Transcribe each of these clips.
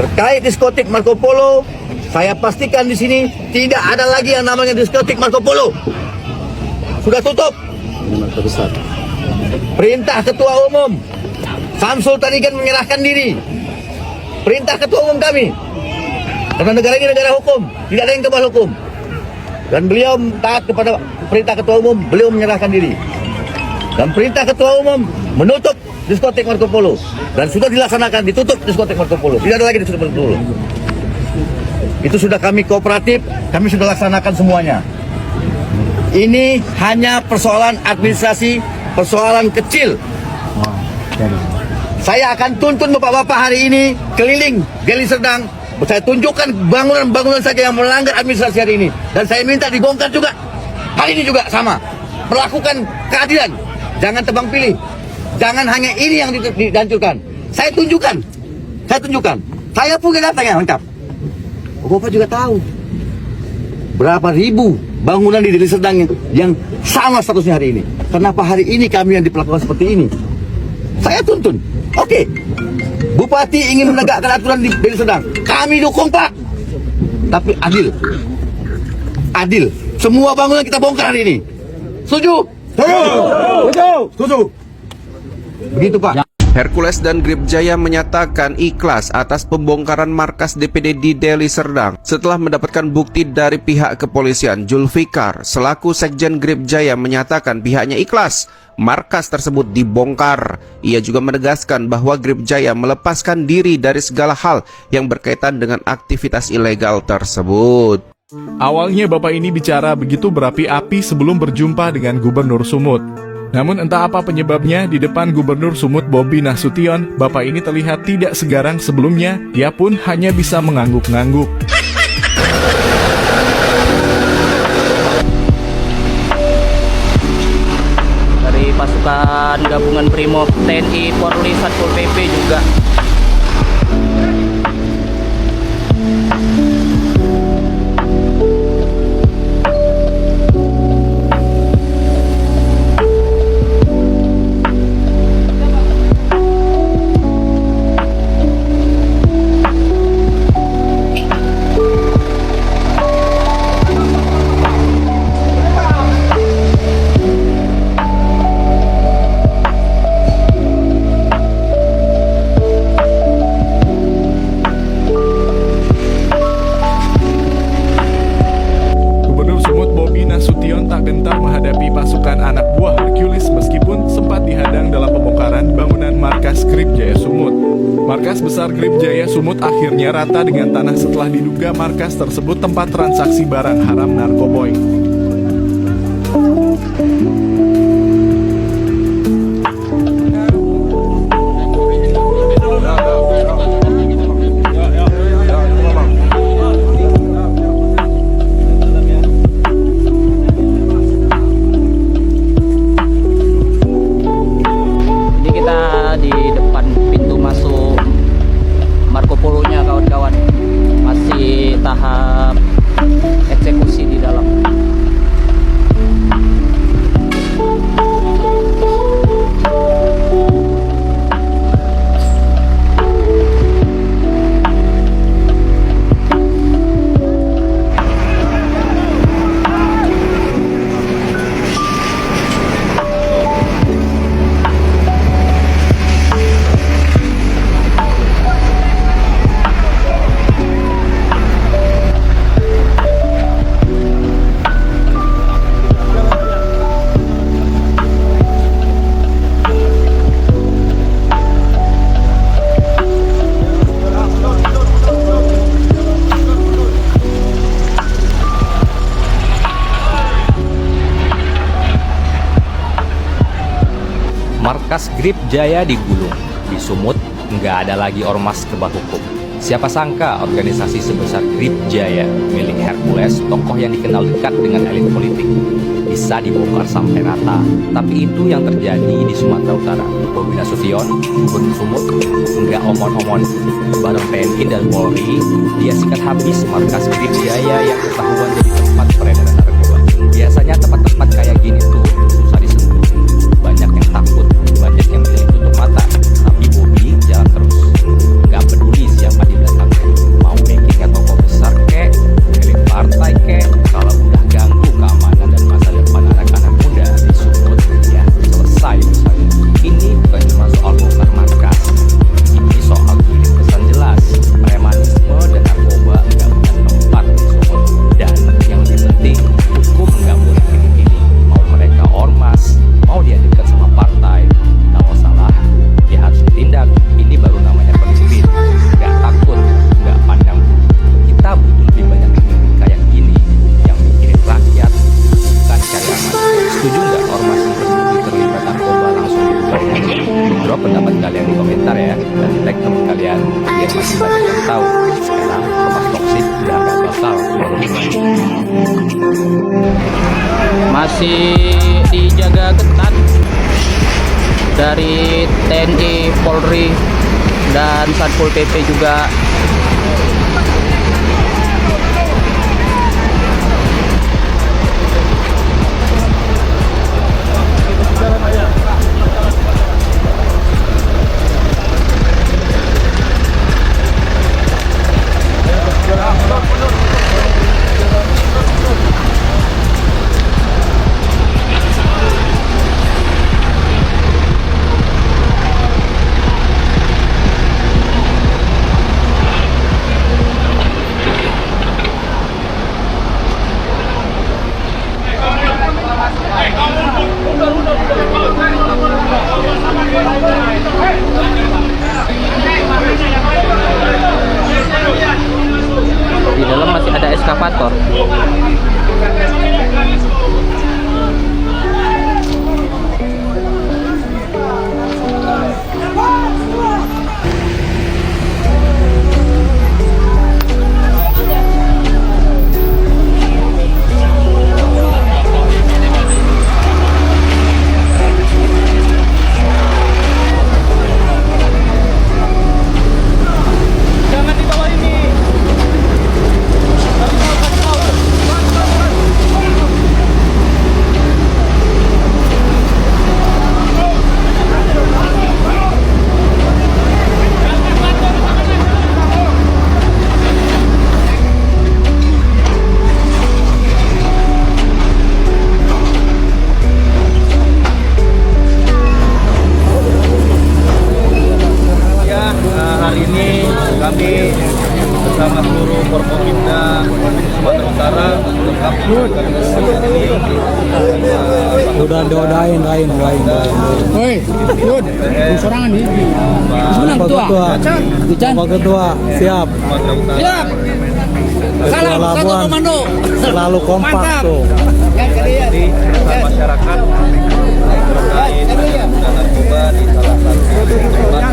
Terkait diskotik Marco Polo, saya pastikan di sini tidak ada lagi yang namanya diskotik Marco Polo. Sudah tutup. Perintah Ketua Umum Samsul Tarigan menyerahkan diri. Perintah Ketua Umum kami. Karena negara ini negara hukum, tidak ada yang kebal hukum. Dan beliau taat kepada perintah Ketua Umum, beliau menyerahkan diri. Dan perintah Ketua Umum menutup diskotik Marco Polo. Dan sudah dilaksanakan, ditutup diskotik Marco Polo. Tidak ada lagi diskotik Marco Polo. Itu sudah kami kooperatif, kami sudah laksanakan semuanya. Ini hanya persoalan administrasi, persoalan kecil. Saya akan tuntun bapak-bapak hari ini keliling Deli Serdang. Saya tunjukkan bangunan-bangunan saja yang melanggar administrasi hari ini. Dan saya minta dibongkar juga. Hari ini juga sama. Melakukan keadilan. Jangan tebang pilih. Jangan hanya ini yang dihancurkan. Saya tunjukkan. Saya punya datanya lengkap. Bapak juga tahu. Berapa ribu bangunan di Deli Serdang yang sama statusnya hari ini. Kenapa hari ini kami yang diperlakukan seperti ini? Saya tuntun. Oke. Bupati ingin menegakkan aturan di Deli Serdang. Kami dukung, Pak. Tapi adil. Adil. Semua bangunan kita bongkar hari ini. Setuju? Setuju. Begitu, Pak. Hercules dan Grip Jaya menyatakan ikhlas atas pembongkaran markas DPD di Deli Serdang setelah mendapatkan bukti dari pihak kepolisian. Julfikar selaku Sekjen Grip Jaya menyatakan pihaknya ikhlas markas tersebut dibongkar. Ia juga menegaskan bahwa Grip Jaya melepaskan diri dari segala hal yang berkaitan dengan aktivitas ilegal tersebut. Awalnya bapak ini bicara begitu berapi-api sebelum berjumpa dengan Gubernur Sumut. Namun entah apa penyebabnya, di depan Gubernur Sumut Bobi Nasution, bapak ini terlihat tidak segarang sebelumnya. Ia pun hanya bisa mengangguk-ngangguk. Dari pasukan gabungan Brimob, TNI, Polri, Satpol PP juga. Tak gentar menghadapi pasukan anak buah Hercules meskipun sempat dihadang dalam pembongkaran bangunan markas Grip Jaya Sumut. Markas besar Grip Jaya Sumut akhirnya rata dengan tanah setelah diduga markas tersebut tempat transaksi barang haram narkoboy. Tahap eksekusi di dalam. Markas Grip Jaya digulung. Di Sumut nggak ada lagi ormas kebal hukum. Siapa sangka organisasi sebesar Grip Jaya milik Hercules, tokoh yang dikenal dekat dengan elit politik, bisa dibongkar sampai rata. Tapi itu yang terjadi di Sumatera Utara. Bobi Nasution, Gubernur Sumut, nggak omon-omon. Bareng TNI dan Polri, dia sikat habis markas Grip Jaya yang ketahuan jadi tempat peredaran narkoba. Biasanya tempat-tempat kayak gini tuh susah disentuh. Banyak yang takut, banyak yang milih tutup mata. Tapi Bobi jalan terus. Nggak peduli siapa di belakang. yang tahu sekarang Ormas toksik udah nggak bakal keluar rumah. Masih dijaga ketat dari TNI, Polri, dan Satpol PP juga. Di dalam masih ada eskavator. Hari ini kami bersama seluruh Forkopimda Sumatera Utara lengkap ini. Udah doain. Woi, Yud, sorangan nih. Pak Ketua, siap. Siap. Ketua Labuan selalu kompak tuh. Jadi masyarakat terkait dengan narkoba di salah satu tempat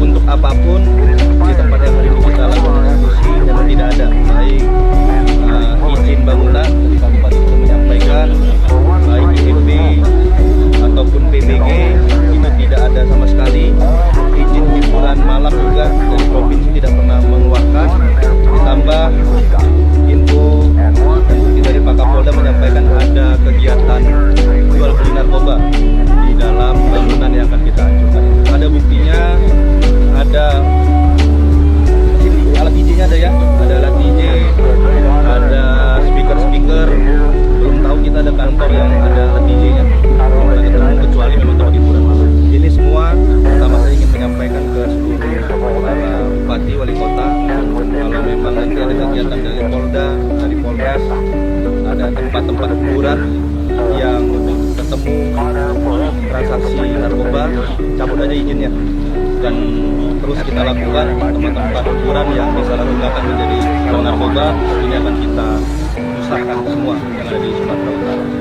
untuk apapun di tempat yang hari ini kita lakukan diskusi dan tidak ada baik izin bangunan dari Kabupaten itu menyampaikan baik IMB ataupun PBG itu tidak ada sama sekali. Izin hiburan malam juga dari provinsi tidak pernah mengeluarkan, ditambah info dari Pak Kapolda menyampaikan ada kegiatan jual beli narkoba di dalam bangunan yang akan kita hancurkan. Ada buktinya, ada alat DJ-nya ada ya, ada alat DJ, ada speaker. Belum tahu kita ada kantor yang ada alat DJ-nya. Belum pernah ketemu kecuali memang tempat hiburan. Ini semua pertama saya ingin menyampaikan ke seluruh para bupati, wali kota, kalau memang nanti ada kegiatan dari Polda, dari Polres, ada tempat-tempat hiburan yang ketemu transaksi narkoba, cabut aja izinnya. Dan terus kita lakukan tempat-tempat hiburan yang disalahgunakan menjadi narkoba, ini akan kita usahkan semua yang ada di Sumatera Utara.